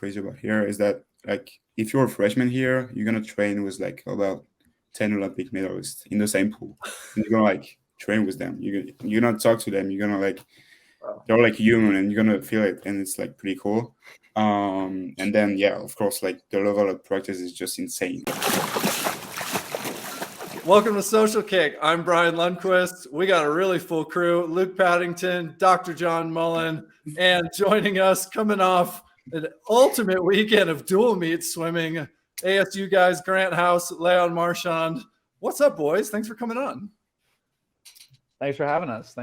crazy about here is that like if you're a freshman here, you're gonna train with like about 10 Olympic medalists in the same pool. And you're gonna like train with them. You're gonna talk to them. You're gonna like they're like human, and you're gonna feel it, and it's like pretty cool. And then yeah, of course, like the level of practice is just insane. Welcome to Social Kick. I'm Brian Lundquist. We got a really full crew. Luke Paddington, Dr. John Mullen, and joining us coming off an ultimate weekend of dual meet swimming, ASU guys, Grant House, Leon Marchand. What's up, boys? Thanks for coming on. Thanks for having us.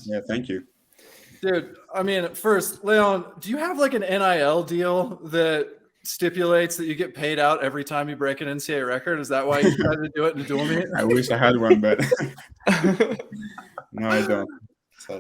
Yeah, thank you. Dude, I mean, first, Leon, do you have like an NIL deal that stipulates that you get paid out every time you break an NCAA record? Is that why you tried to do it in a dual meet? I wish I had one, but no, I don't.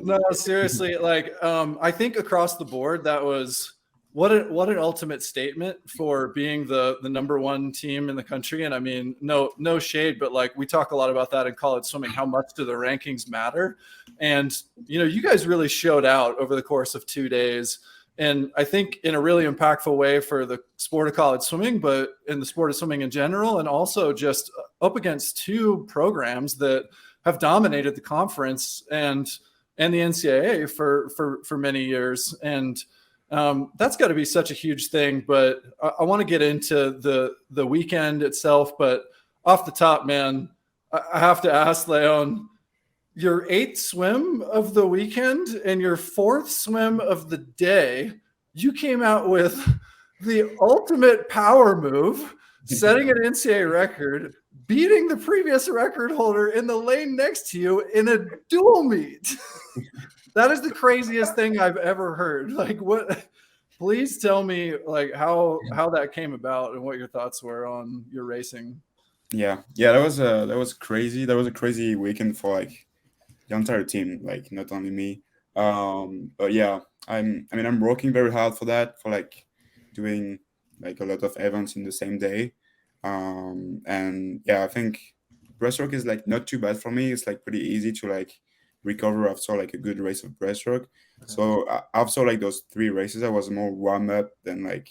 No, seriously, like I think across the board that was what an ultimate statement for being the number one team in the country. And I mean, no shade, but like we talk a lot about that in college swimming, how much do the rankings matter? And you guys really showed out over the course of 2 days. And I think in a really impactful way for the sport of college swimming, but in the sport of swimming in general, and also just up against two programs that have dominated the conference and the NCAA for many years. And that's got to be such a huge thing. But I want to get into the weekend itself. But off the top, man, I have to ask, Leon, your 8th swim of the weekend and your 4th swim of the day, you came out with the ultimate power move, setting an NCAA record, beating the previous record holder in the lane next to you in a dual meet. That is the craziest thing I've ever heard. Like, what? Please tell me, like, how that came about and what your thoughts were on your racing. Yeah, that was crazy. That was a crazy weekend for like the entire team, like not only me. But yeah, I'm working very hard for that, for like doing like a lot of events in the same day. And yeah, I think breaststroke is like not too bad for me. It's like pretty easy to like recover after like a good race of breaststroke. So after like those 3 races, I was more warm up than like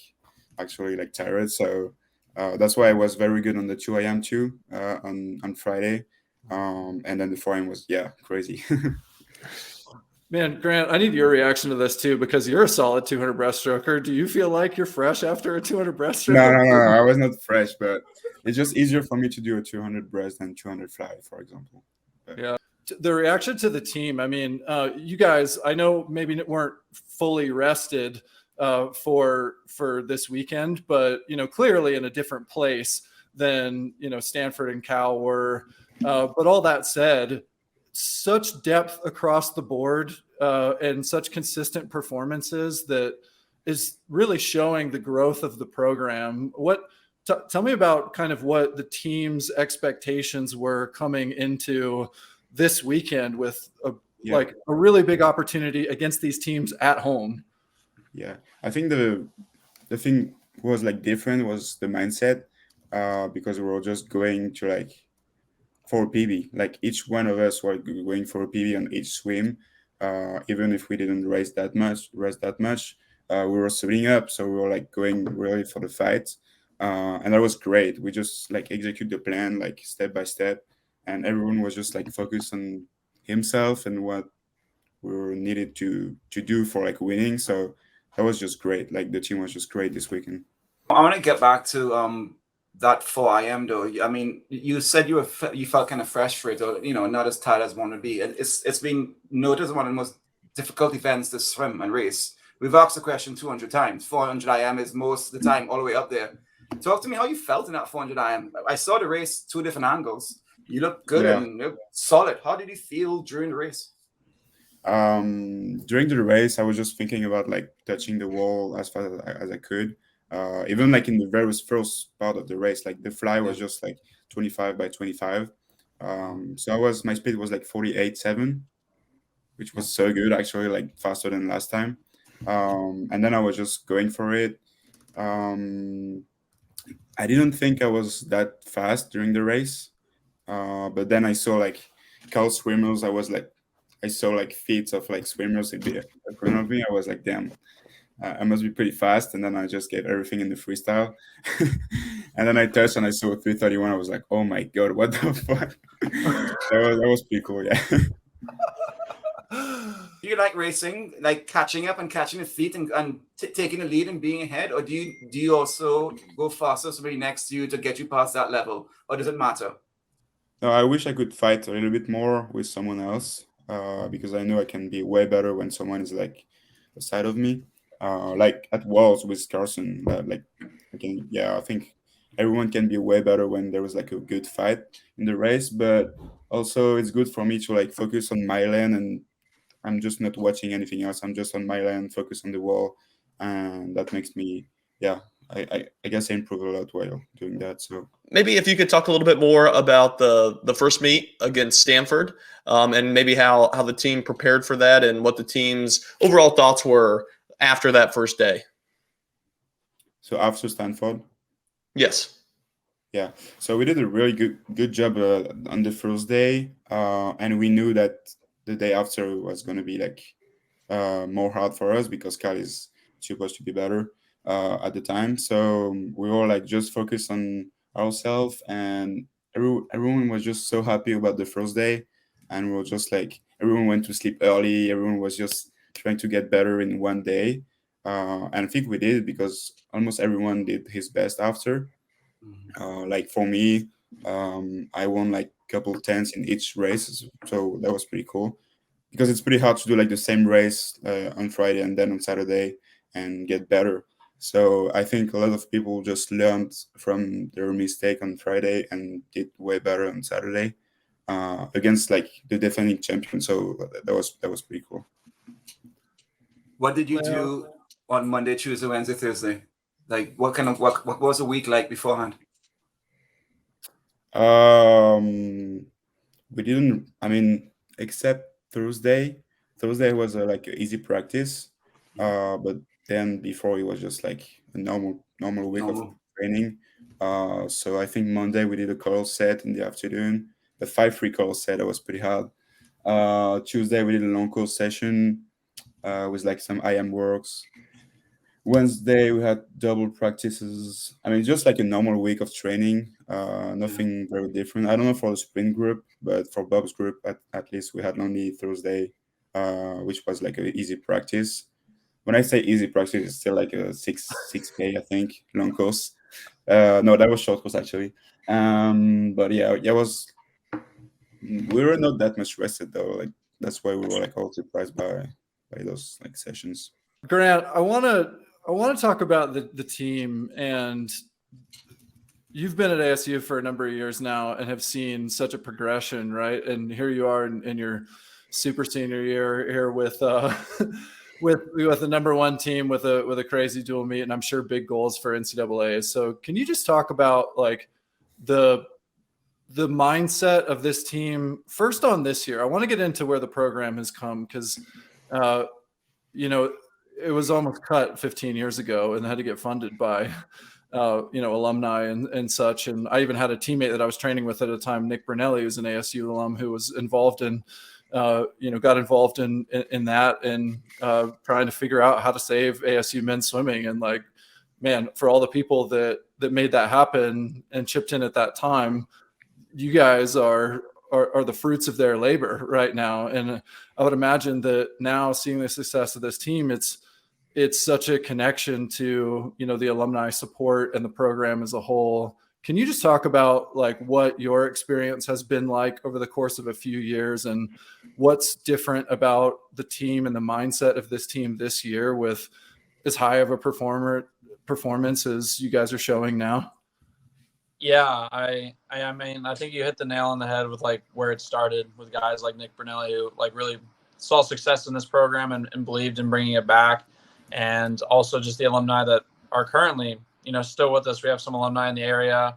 actually like tired. So that's why I was very good on the 2 a.m. too on Friday. And then the 4 a.m. was crazy. Man, Grant, I need your reaction to this too, because you're a solid 200 breaststroker. Do you feel like you're fresh after a 200 breaststroke? No, I was not fresh, but it's just easier for me to do a 200 breast than 200 fly, for example. But yeah. The reaction to the team, I mean, you guys, I know maybe weren't fully rested for this weekend, but, clearly in a different place than, Stanford and Cal were. But all that said, such depth across the board and such consistent performances that is really showing the growth of the program. Tell me about kind of what the team's expectations were coming into this weekend with a really big opportunity against these teams at home. Yeah, I think the thing was like different was the mindset because we were just going to like for a PB. Like each one of us were going for a PB on each swim, even if we didn't race that much. We were suiting up, so we were like going really for the fight, and that was great. We just like execute the plan like step by step, and everyone was just like focused on himself and what we were needed to do for like winning. So that was just great. Like the team was just great this weekend. I want to get back to that 4 a.m. though. I mean, you said you felt kind of fresh for it, or not as tired as one would be. It's been noticed one of the most difficult events to swim and race. We've asked the question 200 times. 400 IM is most of the time all the way up there. Talk to me how you felt in that 400 IM. I saw the race 2 different angles. You look good and look solid. How did you feel during the race? During the race, I was just thinking about like touching the wall as fast as I could. Even like in the very first part of the race, like the fly was just like 25 by 25. So my speed was like 48.7, which was so good, actually, like faster than last time. And then I was just going for it. I didn't think I was that fast during the race, but then I saw like Cal swimmers. I saw like feet of like swimmers in front of me. I was like, damn, I must be pretty fast. And then I just gave everything in the freestyle. And then I touched and I saw 331. I was like, oh my God, what the fuck? That was pretty cool, yeah. Do you like racing, like catching up and catching the feet and taking the lead and being ahead, or do you also go faster somebody next to you to get you past that level, or does it matter? No, I wish I could fight a little bit more with someone else, because I know I can be way better when someone is like aside of me. Like at Walls with Carson, like I think everyone can be way better when there was like a good fight in the race. But also, it's good for me to like focus on my lane, and I'm just not watching anything else. I'm just on my lane, focus on the wall, and that makes me, yeah. I guess I improve a lot while doing that. So Maybe if you could talk a little bit more about the first meet against Stanford, and maybe how the team prepared for that and what the team's overall thoughts were after that first day. so after Stanford. Yes. Yeah, so we did a really good job on the first day, and we knew that the day after was going to be like more hard for us because Cal is supposed to be better at the time. So we were like just focused on ourselves, and everyone was just so happy about the first day, and we were just like everyone went to sleep early. Everyone was just trying to get better in one day, and I think we did because almost everyone did his best after. Like for me, I won like a couple tens in each race, so that was pretty cool because it's pretty hard to do like the same race on Friday and then on Saturday and get better. So I think a lot of people just learned from their mistake on Friday and did way better on Saturday against like the defending champion. So that was pretty cool. What did you do on Monday, Tuesday, Wednesday, Thursday? Like what was the week like beforehand? We didn't. I mean, except Thursday. Thursday was like an easy practice, but then before it was just like a normal week of Normal. training. So I think Monday we did a call set in the afternoon, the 5-3 call set. That was pretty hard. Tuesday we did a long call session with like some IM works. Wednesday we had double practices. I mean, just like a normal week of training. Nothing very different. I don't know for the sprint group, but for Bob's group, at least we had only Thursday, which was like an easy practice. When I say easy practice, it's still like a 6K, I think, long course. No, that was short course actually. But yeah, it was. We were not that much rested though. Like that's why we were like all surprised by those like sessions. Grant, I want to talk about the team, and you've been at ASU for a number of years now and have seen such a progression, right? And here you are in your super senior year here with with the number one team with a crazy dual meet, and I'm sure big goals for NCAA. So can you just talk about like the mindset of this team first on this year? I want to get into where the program has come because it was almost cut 15 years ago and had to get funded by, alumni and such. And I even had a teammate that I was training with at the time, Nick Brunelli, who's an ASU alum, who was involved in, got involved in that and trying to figure out how to save ASU men's swimming. And like, man, for all the people that made that happen and chipped in at that time, you guys are the fruits of their labor right now. And I would imagine that now seeing the success of this team, it's such a connection to, the alumni support and the program as a whole. Can you just talk about like what your experience has been like over the course of a few years and what's different about the team and the mindset of this team this year with as high of a performance as you guys are showing now? Yeah, I mean, I think you hit the nail on the head with like where it started with guys like Nick Brunelli, who like really saw success in this program and believed in bringing it back. And also just the alumni that are currently, still with us. We have some alumni in the area,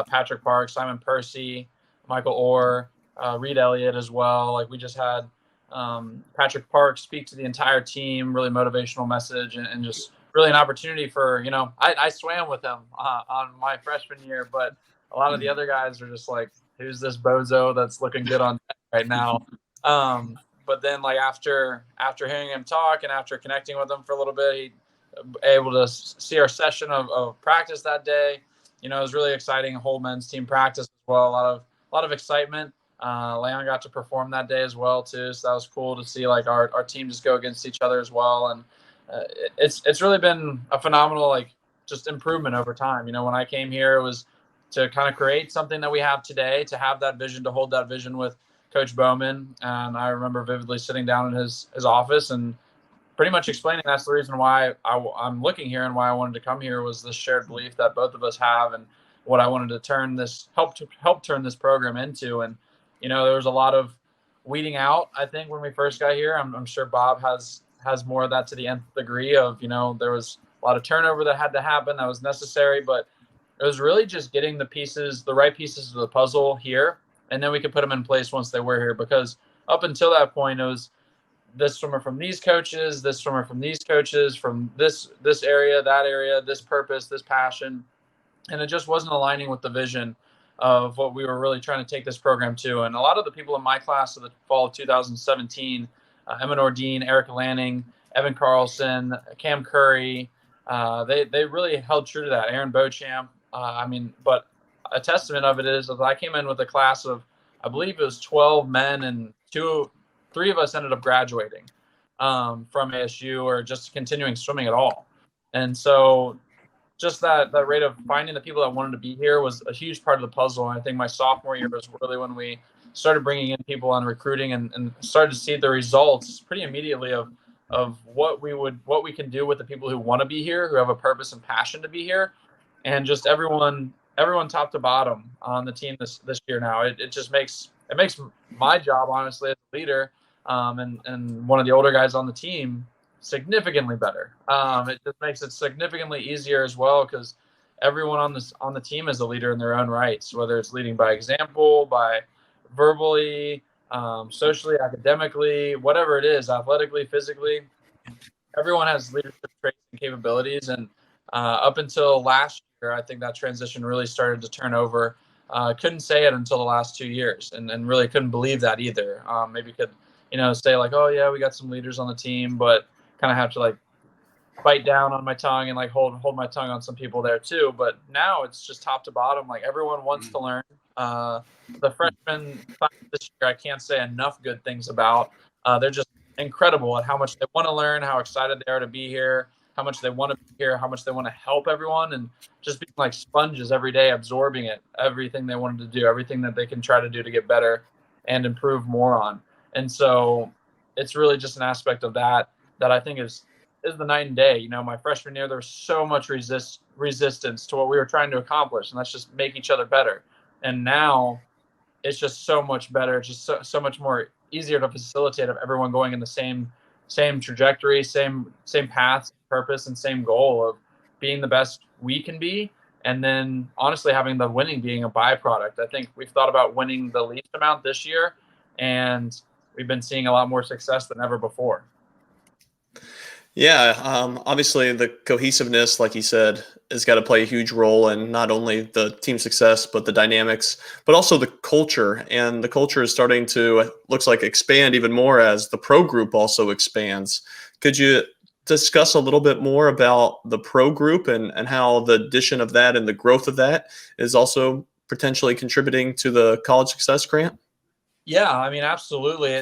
Patrick Park, Simon Percy, Michael Orr, Reed Elliott as well. Like we just had Patrick Park speak to the entire team, really motivational message and just really an opportunity for, I swam with him on my freshman year, but a lot of the other guys are just like, who's this bozo that's looking good on deck right now? But then like after hearing him talk and after connecting with him for a little bit, able to see our session of practice that day. It was really exciting. A whole men's team practice as well. A lot of excitement. Leon got to perform that day as well too, so that was cool to see like our team just go against each other as well. And it's really been a phenomenal like just improvement over time. When I came here, it was to kind of create something that we have today, to have that vision, to hold that vision with Coach Bowman. And I remember vividly sitting down in his office and pretty much explaining that's the reason why I'm looking here and why I wanted to come here, was this shared belief that both of us have and what I wanted to help turn this program into. And there was a lot of weeding out, I think, when we first got here. I'm sure Bob has more of that to the nth degree of, there was a lot of turnover that had to happen that was necessary, but it was really just getting the right pieces of the puzzle here, and then we could put them in place once they were here. Because up until that point, it was this swimmer from these coaches, this swimmer from these coaches, from this area, that area, this purpose, this passion, and it just wasn't aligning with the vision of what we were really trying to take this program to. And a lot of the people in my class of the fall of 2017, Emma Nordine, Erica Lanning, Evan Carlson, Cam Curry, they really held true to that. Aaron Beauchamp. But a testament of it is that I came in with a class of, I believe it was 12 men, and 3 of us ended up graduating from ASU or just continuing swimming at all. And so just that rate of finding the people that wanted to be here was a huge part of the puzzle. And I think my sophomore year was really when we started bringing in people on recruiting and started to see the results pretty immediately of what we can do with the people who want to be here, who have a purpose and passion to be here, and just everyone top to bottom on the team this year now. It just makes my job, honestly, as a leader and one of the older guys on the team, significantly better. It just makes it significantly easier as well, because everyone on the team is a leader in their own rights, whether it's leading by example, by verbally, socially, academically, whatever it is, athletically, physically. Everyone has leadership traits and capabilities. And up until last year, I think that transition really started to turn over. Couldn't say it until the last 2 years, and really couldn't believe that either. Maybe could say like, oh yeah, we got some leaders on the team, but kind of have to like bite down on my tongue and like hold my tongue on some people there too. But now it's just top to bottom, like everyone wants to learn. The freshmen class this year, I can't say enough good things about. They're just incredible at how much they want to learn, how excited they are to be here, how much they want to be here, how much they want to help everyone, and just being like sponges every day, absorbing everything they wanted to do, everything that they can try to do to get better and improve more on. And so it's really just an aspect of that I think is the night and day. My freshman year, there was so much resistance to what we were trying to accomplish, and that's just make each other better. And now it's just so much better. It's just so much more easier to facilitate of everyone going in the same trajectory, same path, purpose, and same goal of being the best we can be. And then honestly, having the winning being a byproduct. I think we've thought about winning the least amount this year, and we've been seeing a lot more success than ever before. Yeah, obviously the cohesiveness, like you said, has got to play a huge role in not only the team success, but the dynamics, but also the culture. And the culture is starting to, looks like, expand even more as the pro group also expands. Could you discuss a little bit more about the pro group and how the addition of that and the growth of that is also potentially contributing to the college success grant? Yeah, absolutely.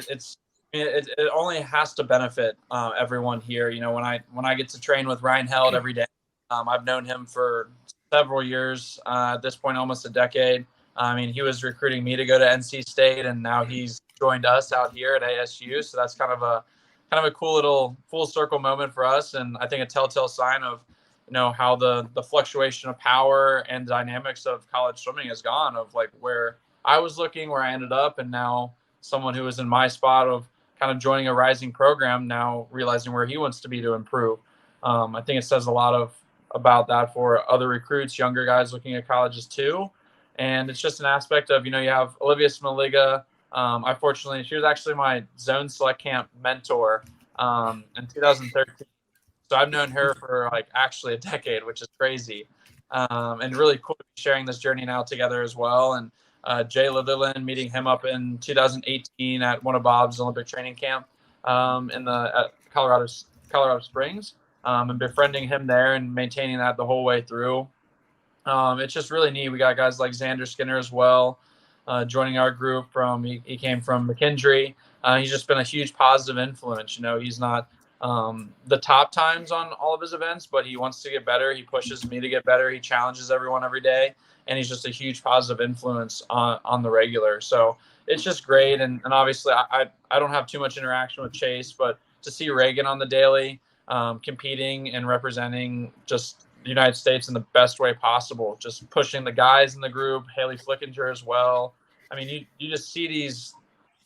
It only has to benefit everyone here. When I get to train with Ryan Held every day, I've known him for several years, at this point, almost a decade. He was recruiting me to go to NC State, and now he's joined us out here at ASU. So that's kind of a cool little full circle moment for us. And I think a telltale sign of, how the fluctuation of power and dynamics of college swimming has gone, of like where I was looking, where I ended up, and now someone who was in my spot of kind of joining a rising program, now realizing where he wants to be to improve. I think it says a lot about that for other recruits, younger guys looking at colleges too. And it's just an aspect of, you have Olivia Smaliga. She was actually my zone select camp mentor in 2013. So I've known her for like actually a decade, which is crazy. And really cool to be sharing this journey now together as well. And Jay Litherland, meeting him up in 2018 at one of Bob's Olympic training camp at Colorado Springs. and befriending him there and maintaining that the whole way through. It's just really neat. We got guys like Xander Skinner as well, joining our group. He came from McKendree. He's just been a huge positive influence. He's not the top times on all of his events, but he wants to get better. He pushes me to get better. He challenges everyone every day, and he's just a huge positive influence on the regular. So it's just great. And obviously I don't have too much interaction with Chase, but to see Reagan on the daily, competing and representing just the United States in the best way possible, just pushing the guys in the group, Haley Flickinger as well. I mean, you just see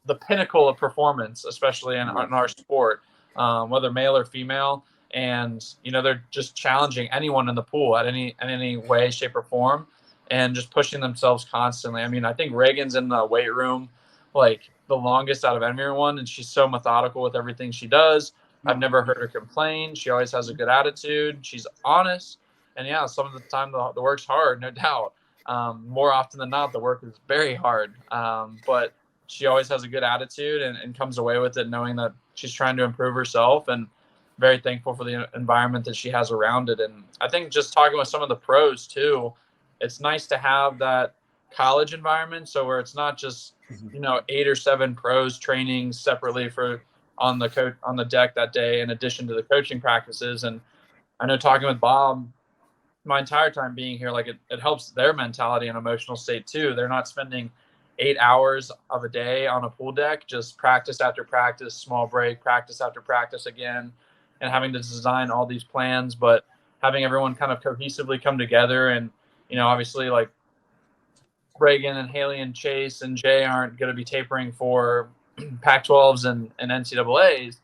the pinnacle of performance, especially in our sport, whether male or female. And, they're just challenging anyone in the pool in any way, shape, or form, and just pushing themselves constantly. I mean, I think Reagan's in the weight room like the longest out of everyone, and she's so methodical with everything she does. I've never heard her complain. She always has a good attitude. She's honest. And yeah, some of the time the work's hard, no doubt. More often than not, the work is very hard. But she always has a good attitude and comes away with it knowing that she's trying to improve herself, and very thankful for the environment that she has around it. And I think just talking with some of the pros too, it's nice to have that college environment. So where it's not just, 8 or 7 pros training separately on the deck that day, in addition to the coaching practices. And I know talking with Bob, my entire time being here, like it helps their mentality and emotional state too. They're not spending 8 hours of a day on a pool deck, just practice after practice, small break, practice after practice again, and having to design all these plans, but having everyone kind of cohesively come together. And, obviously like Reagan and Haley and Chase and Jay aren't going to be tapering for Pac-12s and NCAAs,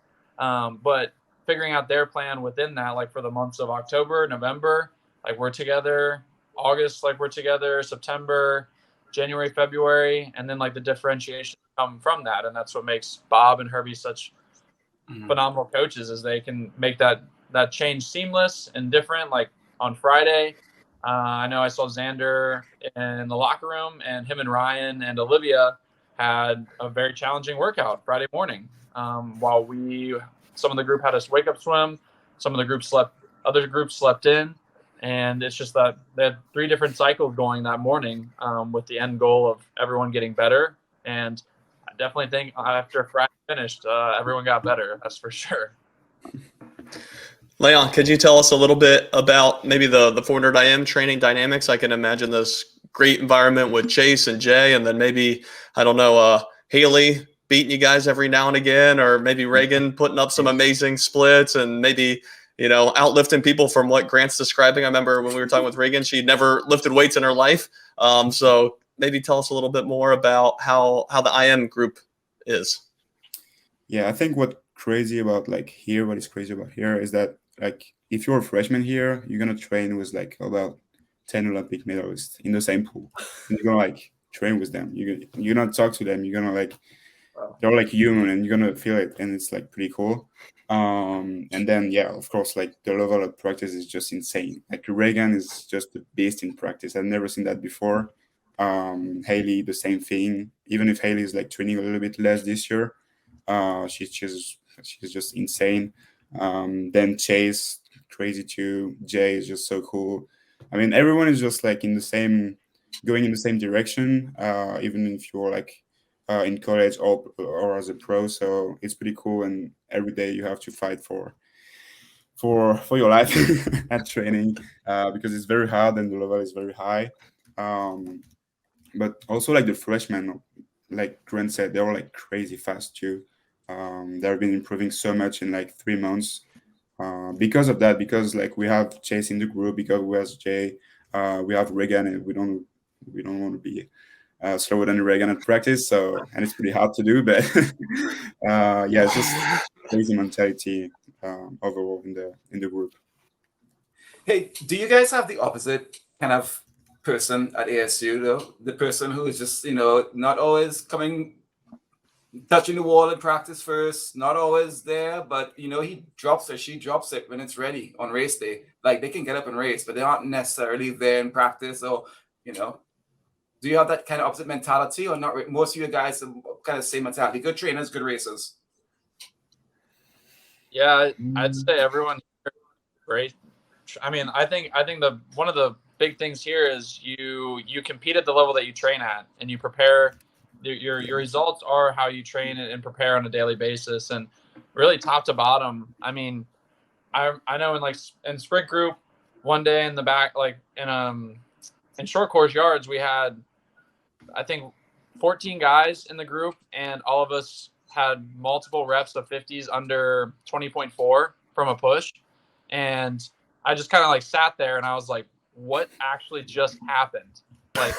but figuring out their plan within that, like for the months of October, November, like we're together, August, like we're together, September, January, February, and then like the differentiation come from that. And that's what makes Bob and Herbie such phenomenal coaches, is they can make that change seamless and different. Like on Friday, I know I saw Xander in the locker room, and him and Ryan and Olivia had a very challenging workout Friday morning. While some of the group had us wake up swim, some of the group other groups slept in. And it's just that they had 3 different cycles going that morning, with the end goal of everyone getting better. And I definitely think after Friday finished, everyone got better. That's for sure. Leon, could you tell us a little bit about maybe the 400 IM training dynamics? I can imagine this great environment with Chase and Jay, and then maybe, I don't know, Haley beating you guys every now and again, or maybe Reagan putting up some amazing splits, and maybe outlifting people from what Grant's describing. I remember when we were talking with Reagan, she'd never lifted weights in her life. So maybe tell us a little bit more about how the IM group is. Yeah, I think what is crazy about here is that like if you're a freshman here, you're gonna train with like about 10 Olympic medalists in the same pool. And you're gonna like train with them. You're gonna talk to them. You're gonna like they're like human, and you're gonna feel it, and it's like pretty cool. And then of course, like the level of practice is just insane. Like Reagan is just a beast in practice. I've never seen that before. Haley, the same thing. Even if Haley is like training a little bit less this year, she's just insane. Then Chase, crazy too. Jay is just so cool. I mean, everyone is just like going in the same direction. Even if you're like in college or as a pro, so it's pretty cool. And every day you have to fight for your life at training, because it's very hard and the level is very high. But also like the freshmen, like Grant said, they're like crazy fast too. They've been improving so much in like 3 months, because of that. Because like we have Chase in the group, because we have Jay, we have Reagan, and we don't want to be slower than Reagan at practice. So, and it's pretty hard to do, but it's just crazy mentality overall in the group. Hey, do you guys have the opposite kind of person at ASU though? The person who is just, not always touching the wall in practice first, not always there, but he drops it, she drops it when it's ready on race day. Like they can get up and race, but they aren't necessarily there in practice. So, do you have that kind of opposite mentality, or not? Most of you guys have kind of same mentality. Good trainers, good racers. Yeah, I'd say everyone great. I mean, I think the one of the big things here is you compete at the level that you train at, and you prepare. Your results are how you train and prepare on a daily basis, and really top to bottom. I mean, I know in sprint group, one day in the back, like in short course yards, we had, I think, 14 guys in the group, and all of us had multiple reps of 50s under 20.4 from a push. And I just kind of like sat there and I was like, what actually just happened? Like,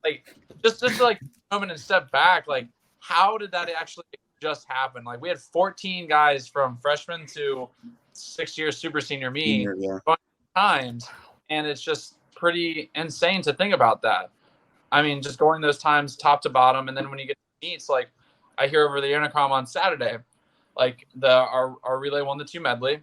like just like a moment and step back, like, how did that actually just happen? Like, we had 14 guys from freshman to 6 years super senior me Yeah. times, and it's just pretty insane to think about that. I mean, just going those times top to bottom, and then when you get to meets, like I hear over the intercom on Saturday, like our relay won the 2 medley.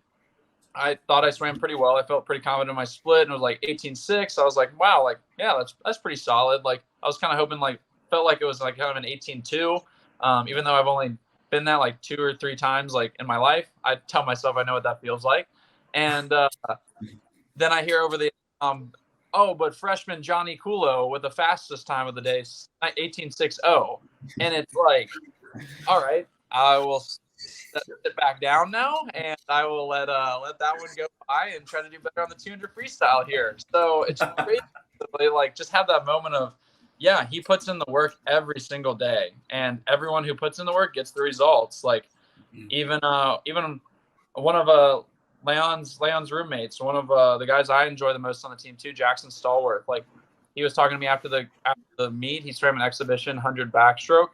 I thought I swam pretty well. I felt pretty confident in my split, and it was like 18.6. I was like, wow, like, yeah, that's pretty solid. Like, I was kind of hoping, like, felt like it was like kind of an 18.2. Even though I've only been that like 2 or 3 times like in my life, I tell myself I know what that feels like. And then I hear over the oh, but freshman Johnny Kulo with the fastest time of the day, 18.60. And it's like, all right, I will sit back down now, and I will let that one go by and try to do better on the 200 freestyle here. So it's great to like just have that moment of, yeah, he puts in the work every single day, and everyone who puts in the work gets the results. Like even one of Leon's roommates, one of the guys I enjoy the most on the team too, Jackson Stallworth. Like, he was talking to me after the meet. He swam an exhibition 100 backstroke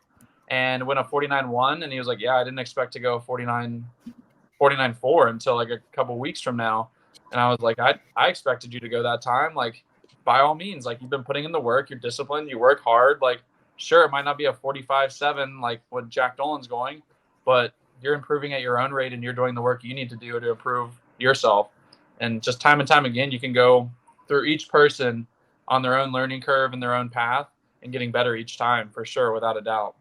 and went a 49.1, and he was like, yeah, I didn't expect to go 49.4 until like a couple weeks from now. And I was like, I expected you to go that time. Like, by all means, like, you've been putting in the work, you're disciplined, you work hard. Like, sure, it might not be a 45.7 like what Jack Dolan's going, but you're improving at your own rate, and you're doing the work you need to do to improve yourself. And just time and time again, you can go through each person on their own learning curve and their own path and getting better each time, for sure, without a doubt.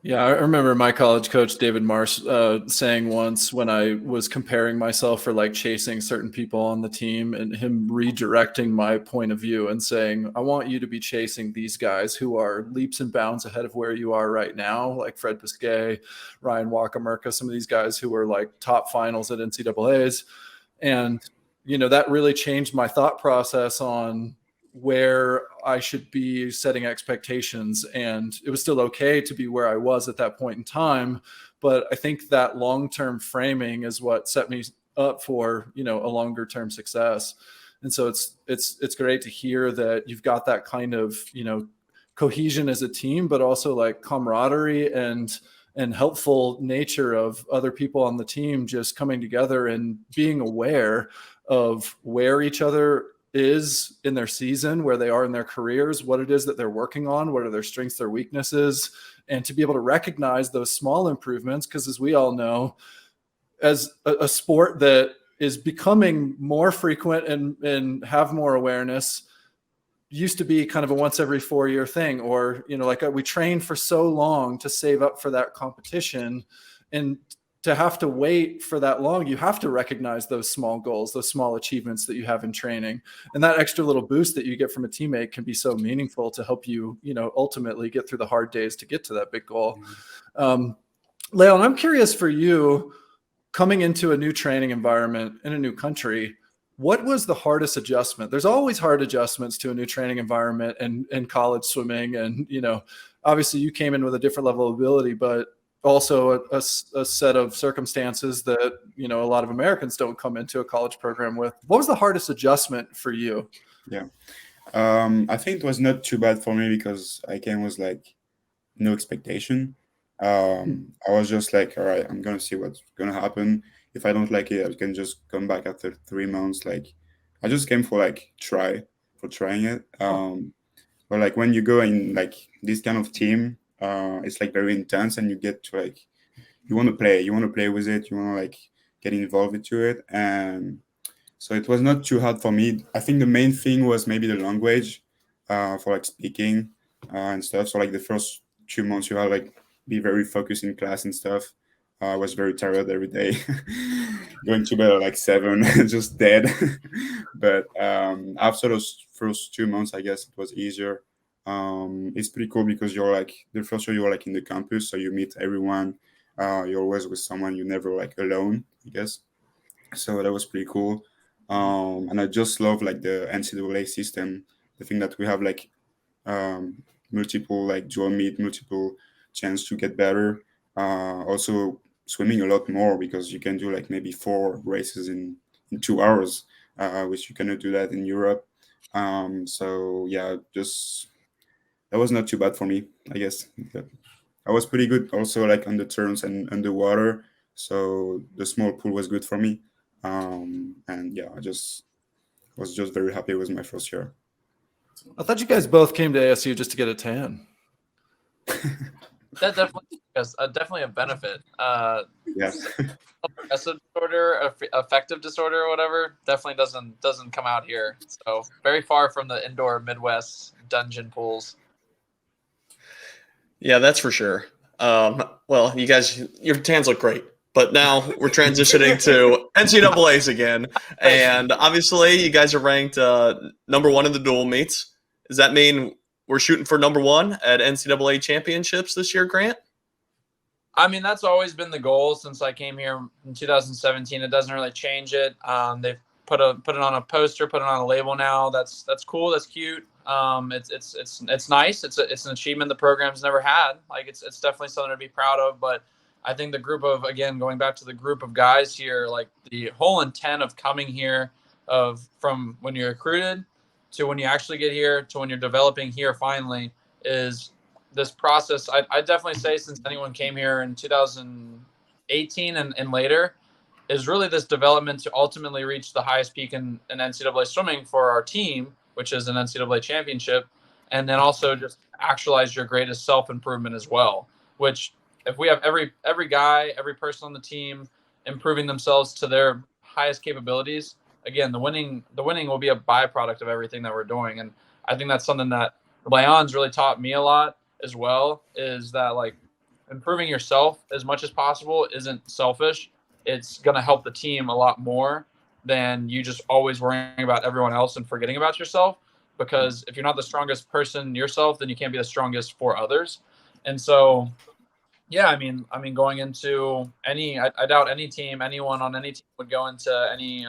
Yeah, I remember my college coach, David Marsh, saying once when I was comparing myself for like chasing certain people on the team, and him redirecting my point of view and saying, I want you to be chasing these guys who are leaps and bounds ahead of where you are right now, like Fred Pisquet, Ryan Wakamerka, some of these guys who were like top finals at NCAAs. And, you know, that really changed my thought process on where I should be setting expectations. And it was still okay to be where I was at that point in time. But I think that long-term framing is what set me up for, you know, a longer term success. And so it's great to hear that you've got that kind of, you know, cohesion as a team, but also like camaraderie and helpful nature of other people on the team just coming together and being aware of where each other is in their season, where they are in their careers, what it is that they're working on, what are their strengths, their weaknesses, and to be able to recognize those small improvements. Because as we all know, as a sport that is becoming more frequent and have more awareness, used to be kind of a once every 4-year thing, or, you know, like we trained for so long to save up for that competition, and to have to wait for that long, you have to recognize those small goals, those small achievements that you have in training. And that extra little boost that you get from a teammate can be so meaningful to help you, you know, ultimately get through the hard days to get to that big goal. Leon, I'm curious for you, coming into a new training environment in a new country, what was the hardest adjustment? There's always hard adjustments to a new training environment and college swimming. And, you know, obviously you came in with a different level of ability, but also a set of circumstances that, you know, a lot of Americans don't come into a college program with. What was the hardest adjustment for you? Yeah. I think it was not too bad for me because I came with like no expectation. I was just like, all right, I'm going to see what's going to happen. If I don't like it, I can just come back after 3 months. Like, I just came for like trying it. But like when you go in like this kind of team, it's like very intense, and you get to like, you want to play with it, you want to like get involved into it. And so it was not too hard for me. I think the main thing was maybe the language, for like speaking and stuff. So like the first 2 months you have like be very focused in class and stuff. I was very tired every day, going to bed at like 7, just dead. But after those first 2 months, I guess it was easier. It's pretty cool because you're like the first year you're like in the campus, so you meet everyone. You're always with someone. You're never like alone, I guess. So that was pretty cool. And I just love like the NCAA system. The thing that we have like multiple like dual meet, multiple chance to get better. Also swimming a lot more because you can do like maybe 4 races in 2 hours, which you cannot do that in Europe. So yeah, just that was not too bad for me, I guess. But I was pretty good also like on the turns and underwater. So the small pool was good for me. And yeah, I just was just very happy with my first year. I thought you guys both came to ASU just to get a tan. That definitely is definitely a benefit. Yeah. Aggressive disorder, affective disorder, or whatever, definitely doesn't come out here. So very far from the indoor Midwest dungeon pools. Yeah, that's for sure. Well, you guys, your tans look great. But now we're transitioning to NCAAs again. And obviously, you guys are ranked #1 in the dual meets. Does that mean we're shooting for #1 at NCAA championships this year, Grant? I mean, that's always been the goal since I came here in 2017. It doesn't really change it. They've put it on a poster, put it on a label now. That's cool. That's cute. It's nice. It's an achievement the program's never had. Like it's definitely something to be proud of. But I think the group of, again, going back to the group of guys here, like the whole intent of coming here, from when you're recruited to when you actually get here to when you're developing here finally, is this process. I definitely say since anyone came here in 2018 and later, is really this development to ultimately reach the highest peak in NCAA swimming for our team, which is an NCAA championship, and then also just actualize your greatest self-improvement as well, which if we have every guy, every person on the team improving themselves to their highest capabilities, again, the winning will be a byproduct of everything that we're doing. And I think that's something that Leon's really taught me a lot as well, is that like improving yourself as much as possible isn't selfish. It's going to help the team a lot more than you just always worrying about everyone else and forgetting about yourself. Because if you're not the strongest person yourself, then you can't be the strongest for others. And so, yeah, I mean, going into I doubt anyone on any team would go into any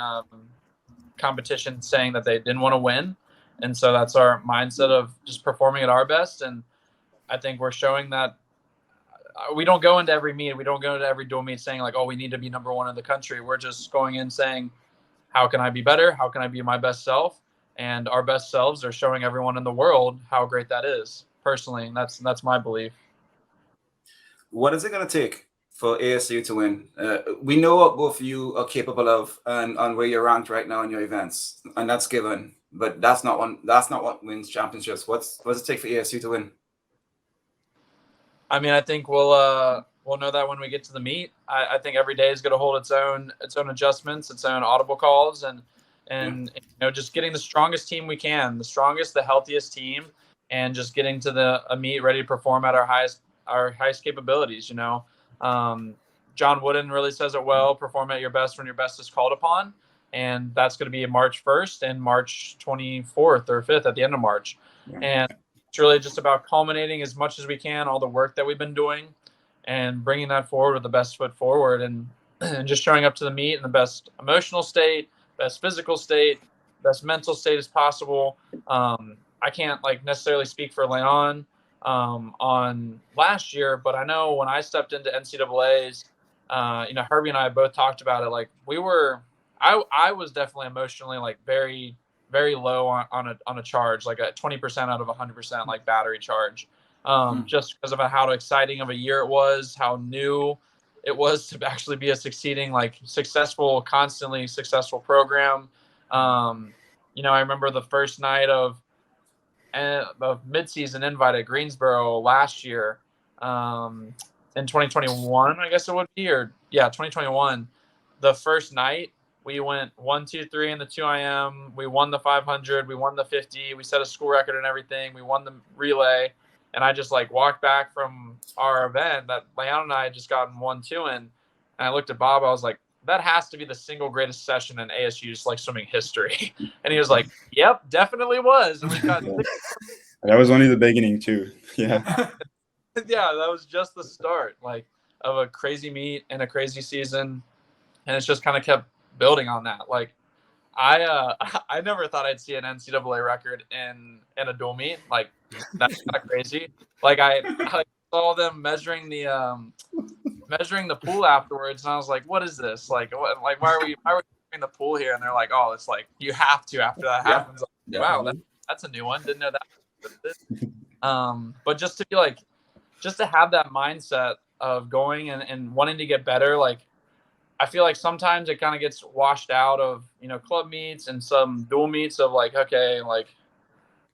competition saying that they didn't want to win. And so that's our mindset of just performing at our best. And I think we're showing that we don't go into every meet. We don't go into every dual meet saying like, oh, we need to be #1 in the country. We're just going in saying, how can I be better? How can I be my best self? And our best selves are showing everyone in the world how great that is. Personally, and that's my belief. What is it going to take for ASU to win? We know what both of you are capable of and where you're ranked right now in your events, and that's given. But that's not what wins championships. What does it take for ASU to win? I mean, I think we'll know that when we get to the meet. I think every day is going to hold its own adjustments, its own audible calls, and just getting the strongest team we can, the strongest, the healthiest team, and just getting to a meet ready to perform at our highest capabilities. John Wooden really says it well: perform at your best when your best is called upon, and that's going to be March 1st and March 24th or 5th at the end of March, and it's really just about culminating as much as we can all the work that we've been doing and bringing that forward with the best foot forward, and just showing up to the meet in the best emotional state, best physical state, best mental state as possible. I can't necessarily speak for Leon on last year, but I know when I stepped into NCAAs, Herbie and I both talked about it. I was definitely emotionally very, very low on a charge, like a 20% out of 100% battery charge, just because of how exciting of a year it was, how new it was to actually be a constantly successful program. I remember the first night of midseason invite at Greensboro last year, in 2021, I guess it would be, 2021. The first night we went 1, 2, 3 in the 2 IM. We won the 500. We won the 50. We set a school record and everything. We won the relay, And I just like walked back from our event that Leon and I had just gotten 1-2 in. And I looked at Bob. I was like, that has to be the single greatest session in ASU's like swimming history. And he was like, yep, definitely was. And we got That was only the beginning too. Yeah. yeah, that was just the start, like, of a crazy meet and a crazy season. And it's just kind of kept building on that. Like, I never thought I'd see an NCAA record in a dual meet. Like, that's kind of crazy. Like, I saw them measuring the pool afterwards, and I was like, what is this? Like, what, like why are we doing the pool here? And they're like, oh, it's like you have to after that happens. Like, wow, that's a new one. Didn't know that. But just to be like, just to have that mindset of going and wanting to get better, like, I feel like sometimes it kind of gets washed out of, you know, club meets and some dual meets of like, okay, like,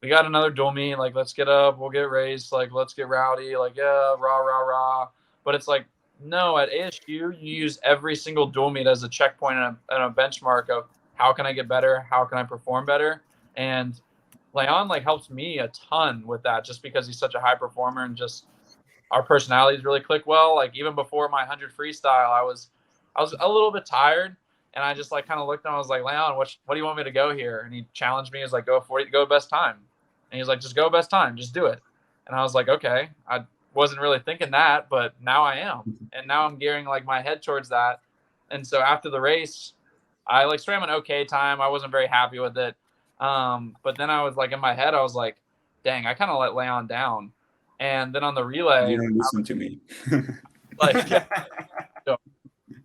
we got another dual meet, like, let's get up, we'll get raced, like, let's get rowdy, like, yeah, rah, rah, rah. But it's like, no, at ASU, you use every single dual meet as a checkpoint and a benchmark of how can I get better, how can I perform better. And Leon, like, helps me a ton with that just because he's such a high performer and just our personalities really click well. Like, even before my 100 freestyle, I was a little bit tired, and I just like kind of looked and I was like, Leon, what do you want me to go here? And he challenged me. He was like, go best time. And he's like, just go best time, just do it. And I was like, okay. I wasn't really thinking that, but now I am. And now I'm gearing like my head towards that. And so after the race, I like swam an okay time. I wasn't very happy with it. But then I was like, in my head, I was like, dang, I kind of let Leon down. And then on the relay, You don't listen to me. like,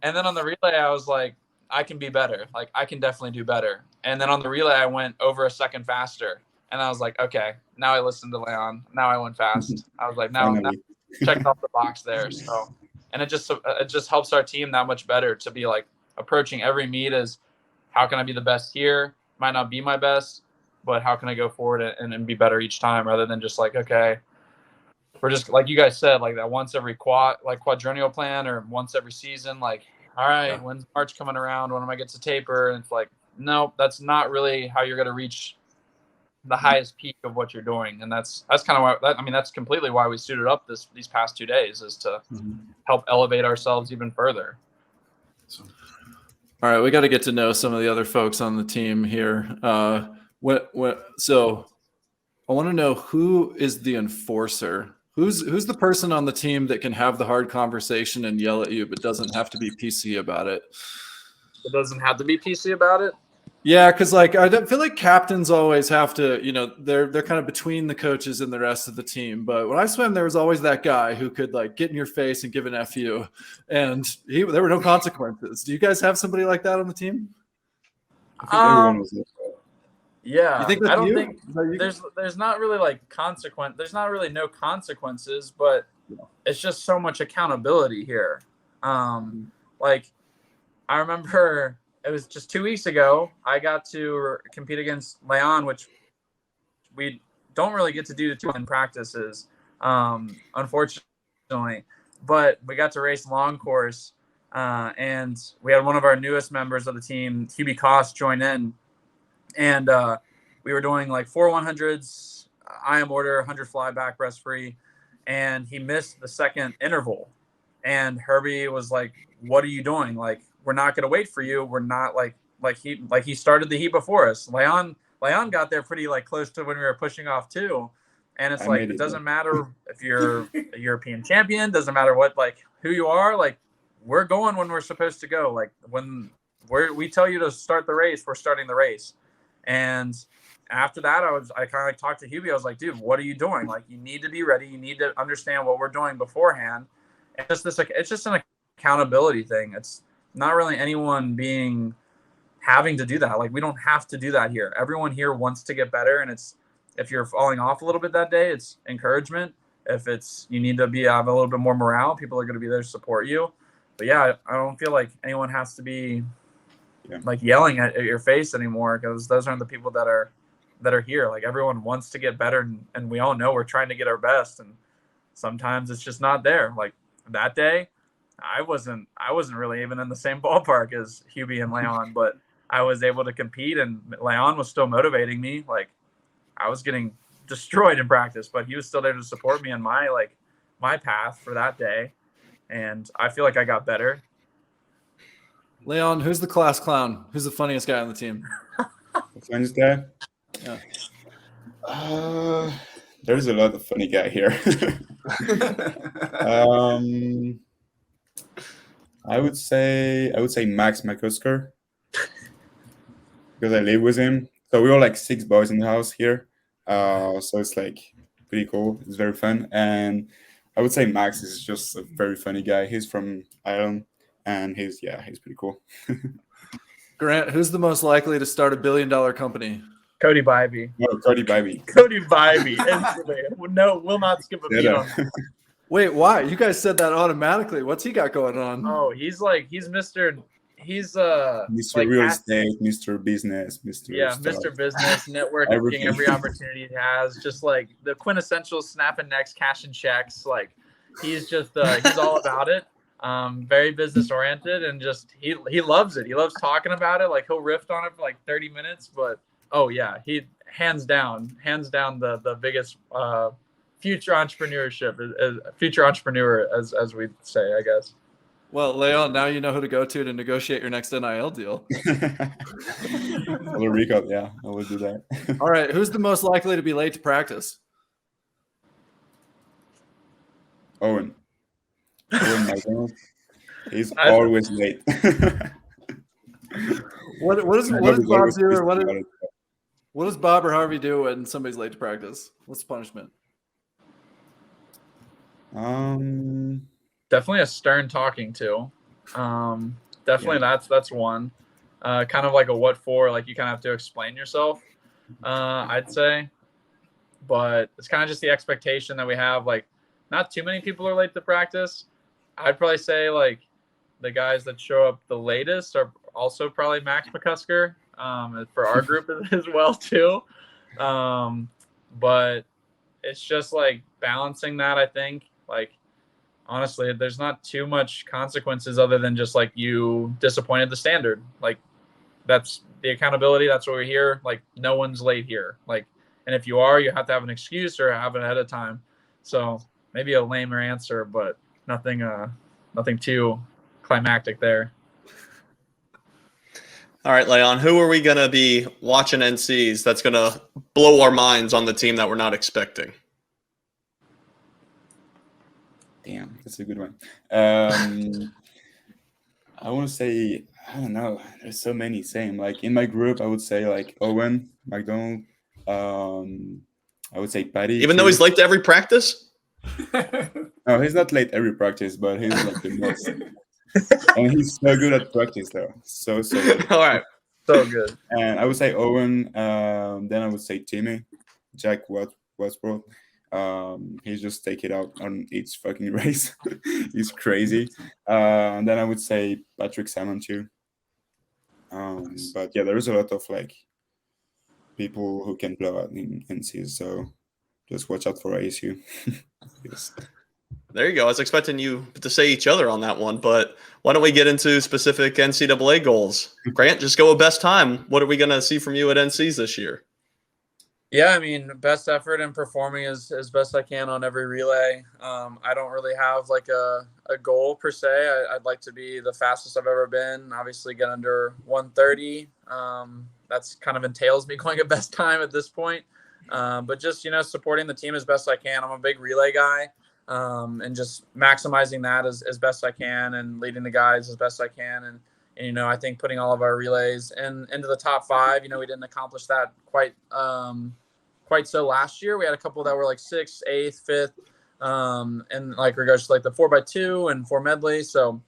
and then on the relay, I was like, I can be better. Like, I can definitely do better. And then on the relay, I went over a second faster. And I was like, okay, now I listened to Leon. Now I went fast. I was like, now checked off the box there. So, and it just helps our team that much better to be like approaching every meet as how can I be the best here? Might not be my best, but how can I go forward and be better each time rather than just like, okay, we're just like you guys said, like that once every quadrennial plan or once every season, like, all right, when's March coming around? When am I get to taper? And it's like, no, that's not really how you're going to reach the highest peak of what you're doing. And that's kind of why, that's completely why we suited up these past 2 days is to help elevate ourselves even further. So, all right, we got to get to know some of the other folks on the team here. So I want to know who is the enforcer. Who's the person on the team that can have the hard conversation and yell at you, but doesn't have to be PC about it? It doesn't have to be PC about it? Yeah, because like I don't feel like captains always have to, you know, they're kind of between the coaches and the rest of the team. But when I swam, there was always that guy who could like get in your face and give an FU, and there were no consequences. Do you guys have somebody like that on the team? I think everyone was there. Yeah, you think I don't think there's not really like there's not really no consequences, but it's just so much accountability here. Like I remember it was just 2 weeks ago, I got to compete against Leon, which we don't really get to do in practices, unfortunately, but we got to race long course, and we had one of our newest members of the team, Hubie Koss, join in. And we were doing like 4 100s, IM order, 100 fly back, breast free. And he missed the second interval. And Herbie was like, what are you doing? Like, we're not going to wait for you. We're not he started the heat before us. Leon got there pretty like close to when we were pushing off too. And it's like, it doesn't matter if you're a European champion, doesn't matter what, like who you are, like we're going when we're supposed to go. Like when we tell you to start the race, we're starting the race. And after that, I kind of like talked to Hubie. I was like, dude, what are you doing? Like, you need to be ready. You need to understand what we're doing beforehand. And it's just an accountability thing. It's not really anyone having to do that. Like, we don't have to do that here. Everyone here wants to get better. And if you're falling off a little bit that day, it's encouragement. If you need to have a little bit more morale, people are going to be there to support you. But yeah, I don't feel like anyone has to be like yelling at your face anymore, because those aren't the people that are here. Like, everyone wants to get better, and we all know we're trying to get our best, and sometimes it's just not there. Like that day, I wasn't really even in the same ballpark as Hubie and Leon, but I was able to compete, and Leon was still motivating me. Like, I was getting destroyed in practice, but he was still there to support me on my path for that day. And I feel like I got better. Leon, who's the class clown? Who's the funniest guy on the team? Funniest guy? Yeah. There's a lot of funny guy here. I would say Max McCusker because I live with him. So we're all like 6 boys in the house here. So it's like pretty cool. It's very fun. And I would say Max is just a very funny guy. He's from Ireland and he's pretty cool. Grant, who's the most likely to start $1 billion company? Cody Bybee. No, Cody Bybee. Cody Bybee. Instantly. No, will not skip a beat on that. Wait, why? You guys said that automatically. What's he got going on? Oh, he's Mr. Mr. Real Estate, Mr. Business, Mr. Stuff. Mr. Business, networking Everything. every opportunity he has, just like the quintessential snapping necks, cashing checks. Like he's just he's all about it. Very business oriented and just he loves it. He loves talking about it. Like he'll riff on it for like 30 minutes, but oh yeah, he hands down the biggest future entrepreneur as we say, I guess. Well, Leon, now you know who to go to negotiate your next NIL deal. Puerto Rico, yeah, I will do that. All right, who's the most likely to be late to practice? Owen McDonald. He's always late. What does Bob do, or what does Bob or Harvey do when somebody's late to practice? What's the punishment? Definitely a stern talking to. Definitely that's one. Kind of like a what for, like you kind of have to explain yourself, I'd say. But it's kind of just the expectation that we have. Like, not too many people are late to practice. I'd probably say like the guys that show up the latest are also probably Max McCusker for our group as well too. But it's just like balancing that, I think. Like, honestly, there's not too much consequences other than just like you disappointed the standard. Like, that's the accountability. That's why we're here. Like, no one's late here. Like, and if you are, you have to have an excuse or have it ahead of time. So maybe a lamer answer, but nothing too climactic there. All right, Leon, who are we going to be watching NCs that's going to blow our minds on the team that we're not expecting? Damn, that's a good one. I want to say, I don't know. There's so many same. Like in my group, I would say like Owen McDonald. I would say Patty. Even though he's late to every practice? No, he's not late every practice, but he's like the most. And he's so good at practice, though. So good. All right. So good. And I would say Owen. Then I would say Timmy, Jack Westbrook. He's just take it out on each fucking race. He's crazy. And then I would say Patrick Salmon too. But yeah, there is a lot of like people who can blow out in NCs. So just watch out for ASU. Yes. There you go. I was expecting you to say each other on that one, but why don't we get into specific NCAA goals? Grant, just go with best time. What are we going to see from you at NCs this year? Yeah, I mean, best effort and performing as best I can on every relay. I don't really have like a goal per se. I'd like to be the fastest I've ever been. Obviously, get under 130. That's kind of entails me going at best time at this point. But just, supporting the team as best I can. I'm a big relay guy, and just maximizing that as best I can and leading the guys as best I can. And I think putting all of our relays into the top 5, we didn't accomplish that quite so last year. We had a couple that were like 6th, 8th, 5th, and like regards to like the 4x2 and 4 medley. So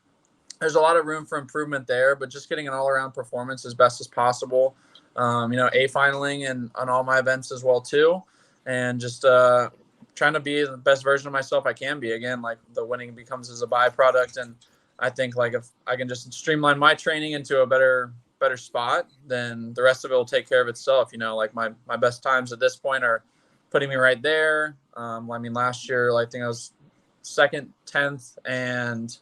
there's a lot of room for improvement there, but just getting an all around performance as best as possible. A finaling and on all my events as well too. And just trying to be the best version of myself I can be. Again, like the winning becomes as a byproduct. And I think like if I can just streamline my training into a better spot, then the rest of it will take care of itself. Like my best times at this point are putting me right there. Last year, I think I was 2nd, 10th, and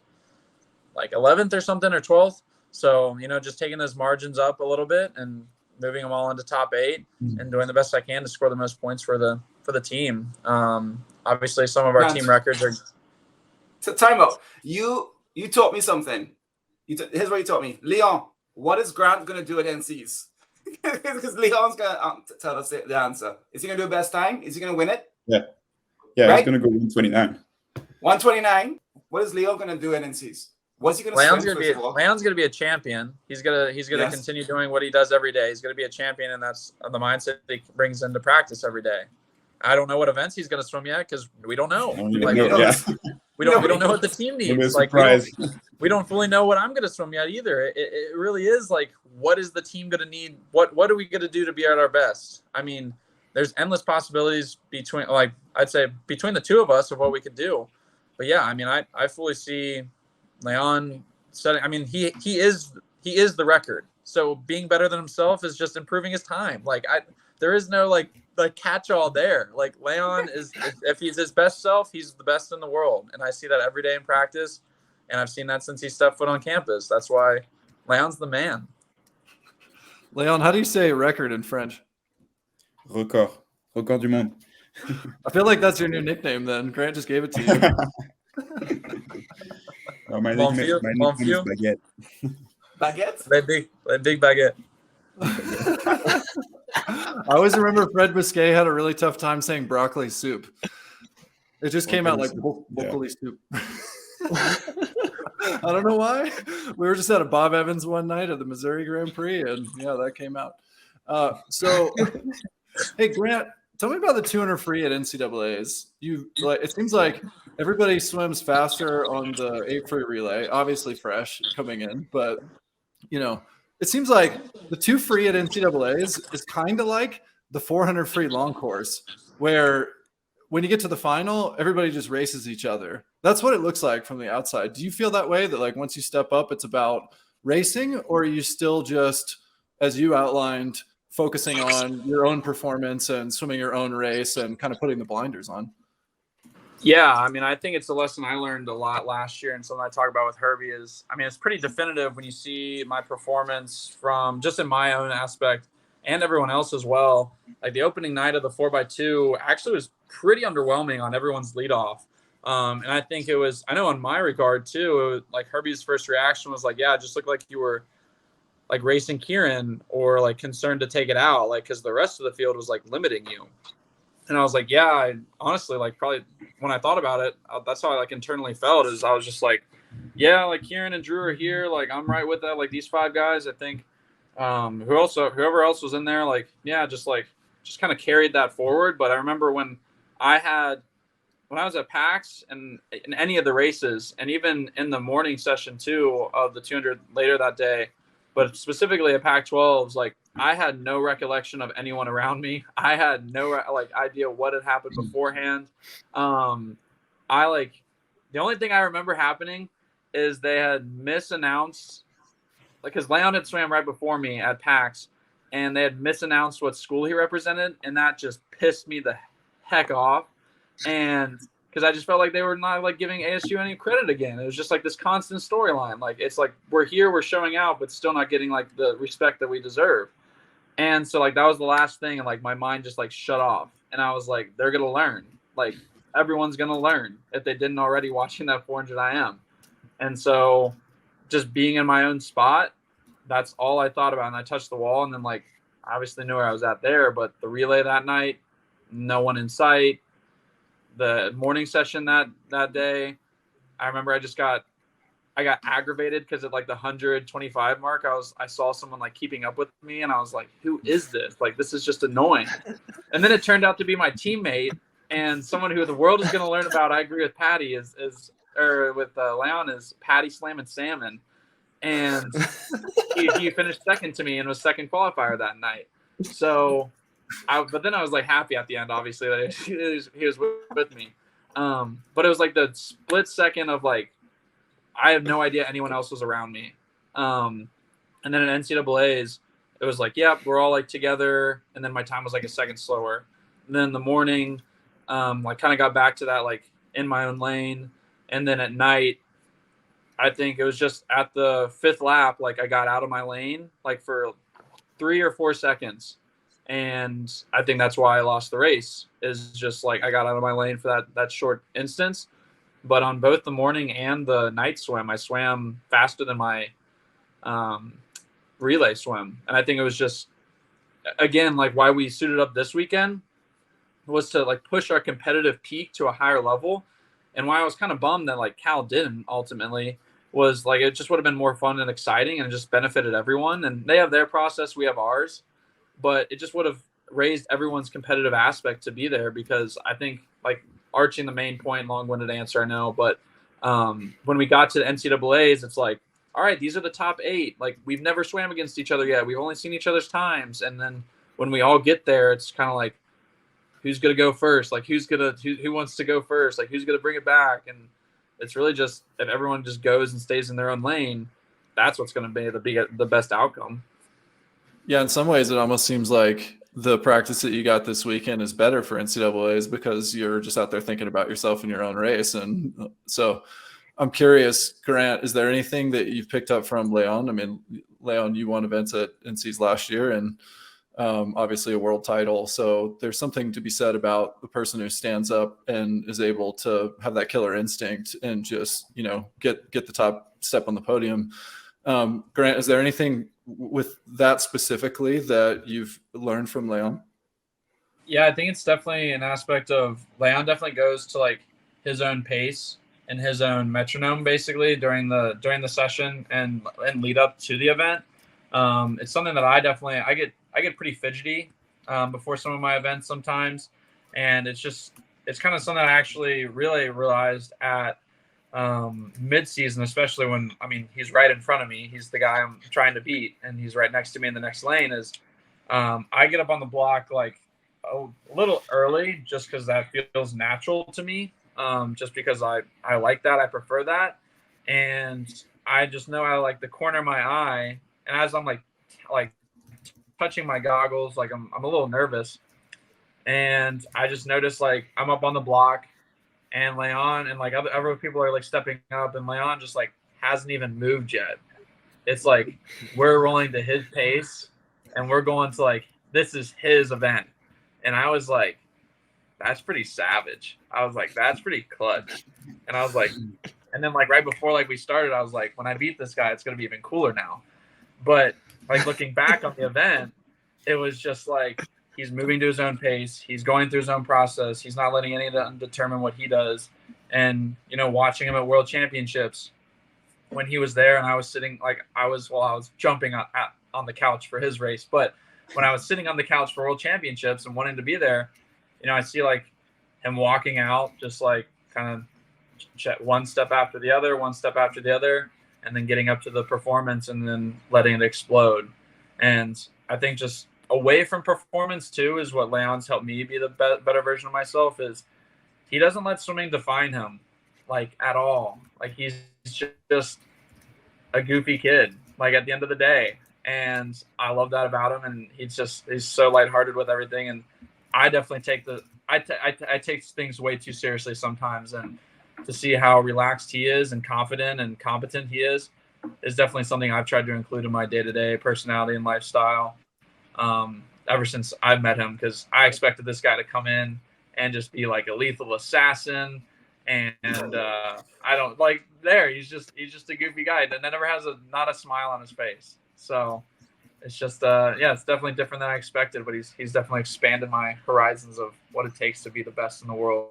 like 11th or something, or 12th. So, just taking those margins up a little bit and moving them all into top 8 and doing the best I can to score the most points for the for the team. Obviously, some of our team records are. So time out. You taught me something. Here's what you taught me, Leon. What is Grant gonna do at NCs? Because Leon's gonna tell us the answer. Is he gonna do a best time? Is he gonna win it? Yeah, Right? He's gonna go 129. 129. What is Leon gonna do at NCs? What's he gonna Leon's swim, Leon's gonna be a champion. He's gonna Yes. continue doing what he does every day. He's gonna be a champion, and that's the mindset that he brings into practice every day. I don't know what events he's gonna swim yet because we don't know. We don't know what the team needs. Like we don't fully know what I'm gonna swim yet either. It really is like, what is the team gonna need? What are we gonna do to be at our best? I mean, there's endless possibilities between, like, I'd say between the two of us of what we could do. But yeah, I mean, I fully see Leon setting. I mean, he is the record. So being better than himself is just improving his time. Like there is no like catch-all there. Like Leon is, if he's his best self, he's the best in the world, and I see that every day in practice, and I've seen that since he stepped foot on campus. That's why Leon's the man. Leon, how do you say record in French? Record du monde. I feel like that's your new nickname. Then Grant just gave it to you. My nickname is Baguette. Baguette? Le big baguette. I always remember Fred Biscay had a really tough time saying broccoli soup. It just came out like broccoli soup. I don't know why. We were just at a Bob Evans one night at the Missouri Grand Prix, and yeah, that came out. So, hey Grant, tell me about the 200 free at NCAAs. It seems like everybody swims faster on the 8 free relay. Obviously, fresh coming in, but it seems like the 2 free at NCAAs is kind of like the 400 free long course, where when you get to the final, everybody just races each other. That's what it looks like from the outside. Do you feel that way, that like once you step up, it's about racing, or are you still just, as you outlined, focusing on your own performance and swimming your own race and kind of putting the blinders on? Yeah, I mean, I think it's a lesson I learned a lot last year, and something I talk about with Herbie is, I mean, it's pretty definitive when you see my performance from just in my own aspect and everyone else as well. Like the opening night of the 4x2 actually was pretty underwhelming on everyone's leadoff. And I think it was, I know on my regard too, it was like Herbie's first reaction was like, yeah, it just looked like you were like racing Kieran or like concerned to take it out, like, because the rest of the field was like limiting you. And I was like, yeah, I honestly, like, probably when I thought about it, that's how I like internally felt, is I was just like, yeah, like Kieran and Drew are here. Like, I'm right with that. Like these 5 guys, I think whoever else was in there, like, yeah, just kind of carried that forward. But I remember when I was at PAX and in any of the races, and even in the morning session too of the 200 later that day, but specifically at Pac-12s, like I had no recollection of anyone around me. I had no idea what had happened beforehand. The only thing I remember happening is they had misannounced, like, because Leon had swam right before me at PAX, and they had misannounced what school he represented, and that just pissed me the heck off. And because I just felt like they were not like giving ASU any credit again. It was just like this constant storyline. Like, it's like, we're here, we're showing out, but still not getting like the respect that we deserve. And so like, that was the last thing. And like, my mind just like shut off. And I was like, they're going to learn. Like, everyone's going to learn if they didn't already watching that 400 IM. And so just being in my own spot, that's all I thought about. And I touched the wall, and then like, obviously knew where I was at there, but the relay that night, no one in sight. The morning session that day, I remember I got aggravated because at like the 125 mark, I saw someone like keeping up with me, and I was like, who is this? Like, this is just annoying. And then it turned out to be my teammate and someone who the world is going to learn about. I agree with Patty with Leon, is Patty slamming salmon. And he finished second to me and was second qualifier that night. So but then I was like happy at the end, obviously, that he was with me. But it was like the split second of like, I have no idea anyone else was around me. And then at NCAAs, it was like, yeah, we're all like together. And then my time was like a second slower. And then in the morning, like kind of got back to that, like in my own lane. And then at night, I think it was just at the 5th lap, like I got out of my lane, like for 3 or 4 seconds. And I think that's why I lost the race, is just like I got out of my lane for that short instance. But on both the morning and the night swim, I swam faster than my relay swim. And I think it was just, again, like why we suited up this weekend was to like push our competitive peak to a higher level. And why I was kind of bummed that like Cal didn't ultimately was like it just would have been more fun and exciting and just benefited everyone. And they have their process, we have ours, but it just would have raised everyone's competitive aspect to be there, because I think like arching the main point, long-winded answer, I know, but when we got to the NCAAs, it's like, all right, these are the top 8. Like we've never swam against each other yet. We've only seen each other's times. And then when we all get there, it's kind of like, who's going to go first? Like who wants to go first? Like who's going to bring it back? And it's really just, if everyone just goes and stays in their own lane, that's what's going to be the best outcome. Yeah, in some ways, it almost seems like the practice that you got this weekend is better for NCAAs because you're just out there thinking about yourself in your own race. And so I'm curious, Grant, is there anything that you've picked up from Leon? I mean, Leon, you won events at NCs last year and obviously a world title. So there's something to be said about the person who stands up and is able to have that killer instinct and just, get the top step on the podium. Grant, is there anything with that specifically that you've learned from Leon? Yeah, I think it's definitely an aspect of Leon definitely goes to like his own pace and his own metronome basically during the session and lead up to the event. It's something that I get pretty fidgety before some of my events sometimes, and it's kind of something I actually really realized at mid-season, especially when he's right in front of me. He's the guy I'm trying to beat, and he's right next to me in the next lane. Is I get up on the block like a little early just because that feels natural to me. Just because I like that, I prefer that, and I just know I like the corner of my eye, and as I'm like touching my goggles, like I'm a little nervous, and I just noticed like I'm up on the block. And Leon and like other people are like stepping up, and Leon just like hasn't even moved yet. It's like we're rolling to his pace, and we're going to like this is his event, and I was like, that's pretty savage. I was like, that's pretty clutch, and I was like, and then like right before like we started, I was like, when I beat this guy, it's gonna be even cooler now. But like looking back on the event, it was just like, he's moving to his own pace. He's going through his own process. He's not letting any of them determine what he does. And, watching him at World Championships, when he was there and I was sitting, I was jumping on the couch for his race. But when I was sitting on the couch for World Championships and wanting to be there, I see like him walking out, just like kind of one step after the other, and then getting up to the performance and then letting it explode. And I think just away from performance too is what Leon's helped me be the better version of myself. Is he doesn't let swimming define him like at all. Like he's just a goofy kid like at the end of the day, and I love that about him. And he's so lighthearted with everything. And I definitely I take things way too seriously sometimes, and to see how relaxed he is and confident and competent he is definitely something I've tried to include in my day-to-day personality and lifestyle. Ever since I've met him, because I expected this guy to come in and just be like a lethal assassin, and I don't like there. He's just a goofy guy that never has not a smile on his face. So it's just it's definitely different than I expected. But he's definitely expanded my horizons of what it takes to be the best in the world.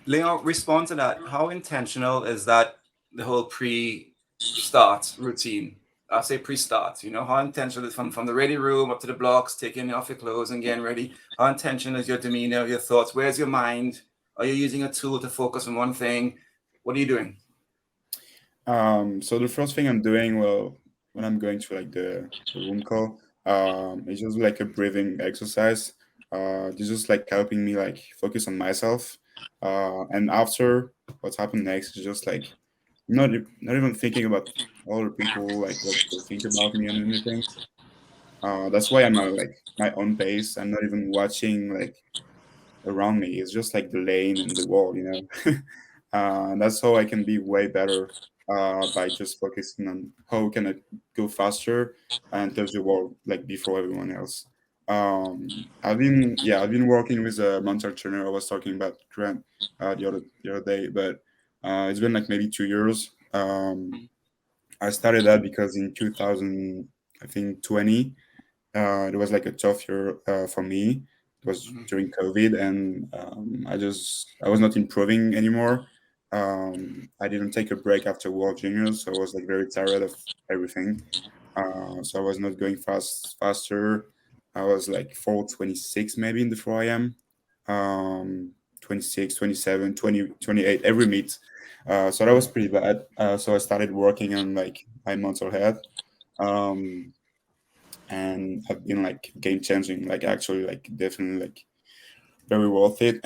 Leon, respond to that. How intentional is that? The whole pre-start routine. I say pre-start, how intentional is from the ready room up to the blocks, taking off your clothes and getting ready. How intentional is your demeanor, your thoughts? Where's your mind? Are you using a tool to focus on one thing? What are you doing? So the first thing I'm doing, well, when I'm going to like the room call, it's just like a breathing exercise. It's just like helping me like focus on myself. And after, what's happened next is just like not even thinking about other people, like what they think about me and anything. That's why I'm at like my own pace. I'm not even watching like around me. It's just like the lane and the wall. And that's how I can be way better by just focusing on how can I go faster and touch the wall like before everyone else. I've been working with a mental trainer. I was talking about Grant the other day, but it's been like maybe 2 years. I started that because in 2000, I think 20, it was like a tough year for me. It was Mhm. during COVID, and I was not improving anymore. I didn't take a break after World Juniors, so I was like very tired of everything. So I was not going faster. I was like 426 maybe in the 4 a.m. 26, 27, 20, 28 every meet. So that was pretty bad. So I started working on like my mental health. Um, and have been like game changing, like actually like definitely like very worth it.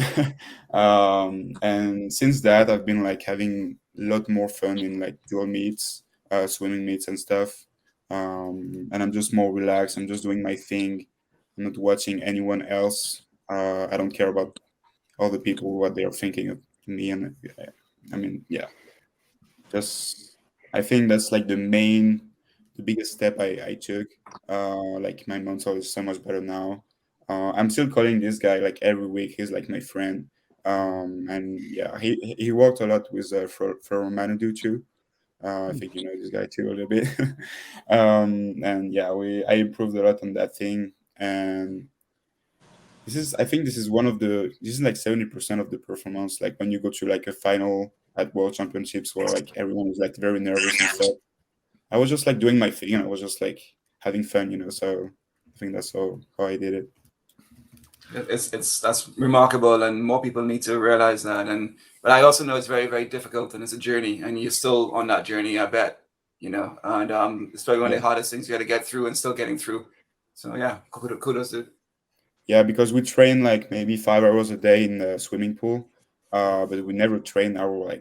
And since that I've been like having a lot more fun in like dual meets, swimming meets and stuff. And I'm just more relaxed. I'm just doing my thing. I'm not watching anyone else. I don't care about all the people what they are thinking of me. And I mean, yeah, just I think that's like the biggest step I took. Like my mental is so much better now. I'm still calling this guy like every week. He's like my friend. And yeah, he worked a lot with for Manadu too. I think you know this guy too a little bit. And yeah, I improved a lot on that thing. And I think this is this is like 70% of the performance. Like when you go to like a final at World Championships where like everyone is like very nervous and stuff. I was just like doing my thing. I was just like having fun, you know. So I think that's how I did it. It's that's remarkable, and more people need to realize that. And but I also know it's very, very difficult, and it's a journey, and you're still on that journey, I bet. And it's probably one of Yeah, the hardest things you got to get through, and still getting through. So yeah, kudos, dude. yeah, because we train like maybe 5 hours a day in the swimming pool, but we never train our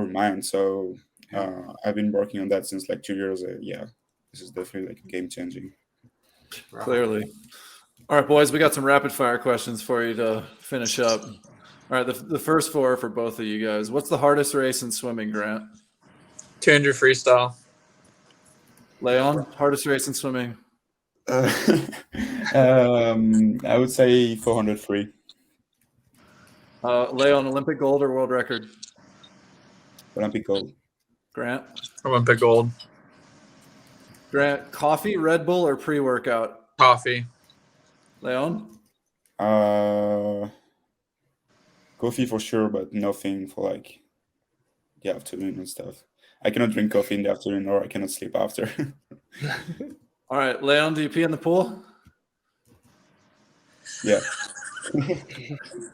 mind. So Yeah. I've been working on that since like 2 years. Yeah, this is definitely like game changing. Bravo. Clearly. All right, boys, we got some rapid fire questions for you to finish up. All right, the first four are for both of you guys. What's the hardest race in swimming, Grant? 200 freestyle. Leon, hardest race in swimming. Uh, I would say 403. Leon, Olympic gold or world record? Olympic gold. Grant? Olympic gold. Grant, coffee, Red Bull, or pre-workout? Coffee. Leon? Uh, Coffee for sure, but nothing for like the afternoon and stuff. I cannot drink coffee in the afternoon, or I cannot sleep after. All right, Leon, do you pee in the pool? Yeah.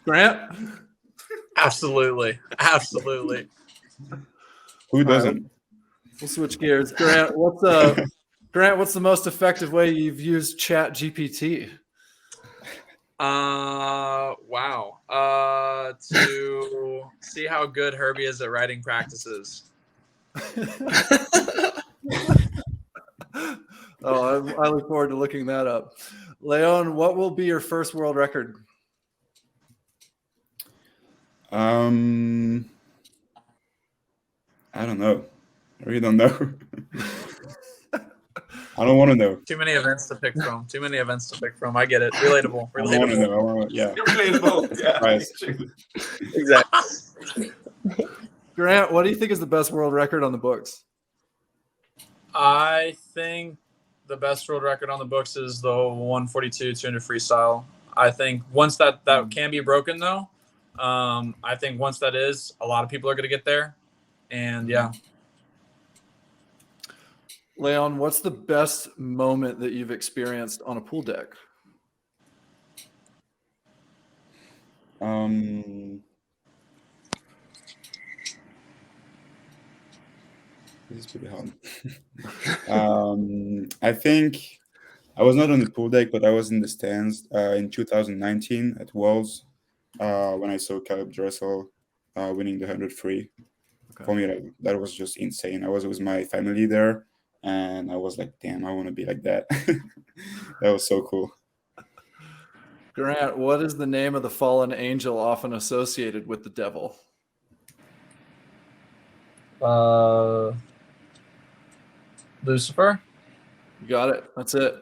Grant? Absolutely. Absolutely. Who All right, doesn't? we'll switch gears. Grant, what's the most effective way you've used Chat GPT? Wow. To see how good Herbie is at writing practices. Oh, I look forward to looking that up. Leon, what will be your first world record? I don't know. I really don't know. I don't want to know. Too many events to pick from. Too many events to pick from. I get it. Relatable. I don't want to Relatable. know. I want to, yeah. You're relatable. Yeah. Right. Exactly. Grant, what do you think is the best world record on the books? I think the best world record on the books is the 142 200 freestyle. I think once that can be broken though, I think once that is, a lot of people are going to get there. And yeah. Leon, what's the best moment that you've experienced on a pool deck? This is pretty hard. I think I was not on the pool deck, but I was in the stands in 2019 at Worlds when I saw Caleb Dressel winning the 100 free. Okay. For me, that was just insane. I was with my family there, and I was like, damn, I want to be like that. That was so cool. Grant, what is the name of the fallen angel often associated with the devil? Lucifer. You got it. That's it.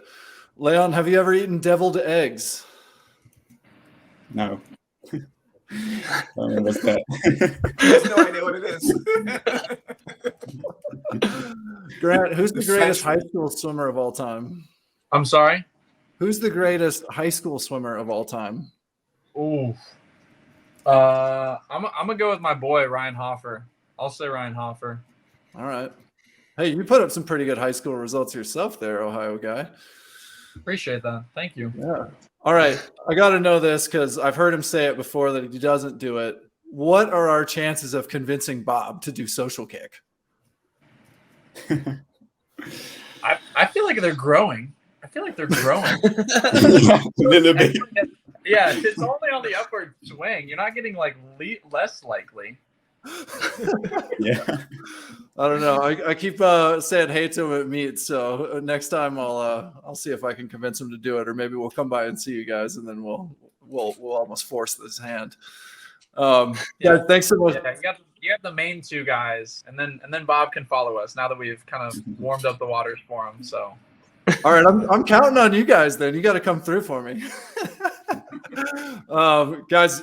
Leon, have you ever eaten deviled eggs? No. I don't know what's that. He has no idea what it is. Grant, who's the greatest high school swimmer of all time? I'm sorry. Who's the greatest high school swimmer of all time? Ooh. I'm gonna go with my boy Ryan Hoffer. I'll say Ryan Hoffer. All right. Hey, you put up some pretty good high school results yourself there, Ohio guy. Appreciate that. Thank you. Yeah. All right. I got to know this because I've heard him say it before that he doesn't do it. What are our chances of convincing Bob to do social kick? I feel like they're growing. Yeah, a little bit. Yeah, it's only on the upward swing. You're not getting like less likely. Yeah. I don't know. I keep saying hey to him at meets, so next time I'll see if I can convince him to do it, or maybe we'll come by and see you guys, and then we'll almost force this hand. Yeah, thanks so much. Yeah, you got the main two guys, and then Bob can follow us now that we've kind of warmed up the waters for him. So, all right, I'm counting on you guys. Then you got to come through for me. Guys,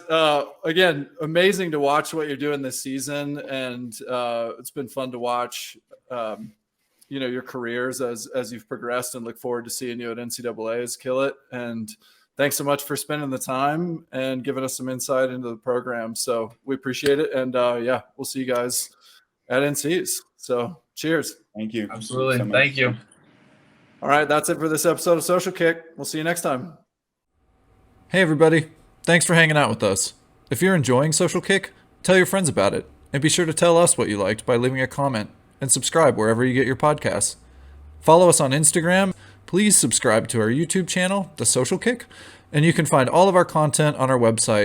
again, amazing to watch what you're doing this season, and it's been fun to watch your careers as you've progressed, and look forward to seeing you at NCAAs kill it. And thanks so much for spending the time and giving us some insight into the program. So we appreciate it, and we'll see you guys at NCs. So cheers. Thank you. absolutely, so much. thank you. All right, that's it for this episode of Social Kick. We'll see you next time. Hey, everybody. Thanks for hanging out with us. If you're enjoying Social Kick, tell your friends about it. And be sure to tell us what you liked by leaving a comment. And subscribe wherever you get your podcasts. Follow us on Instagram. Please subscribe to our YouTube channel, The Social Kick. And you can find all of our content on our website,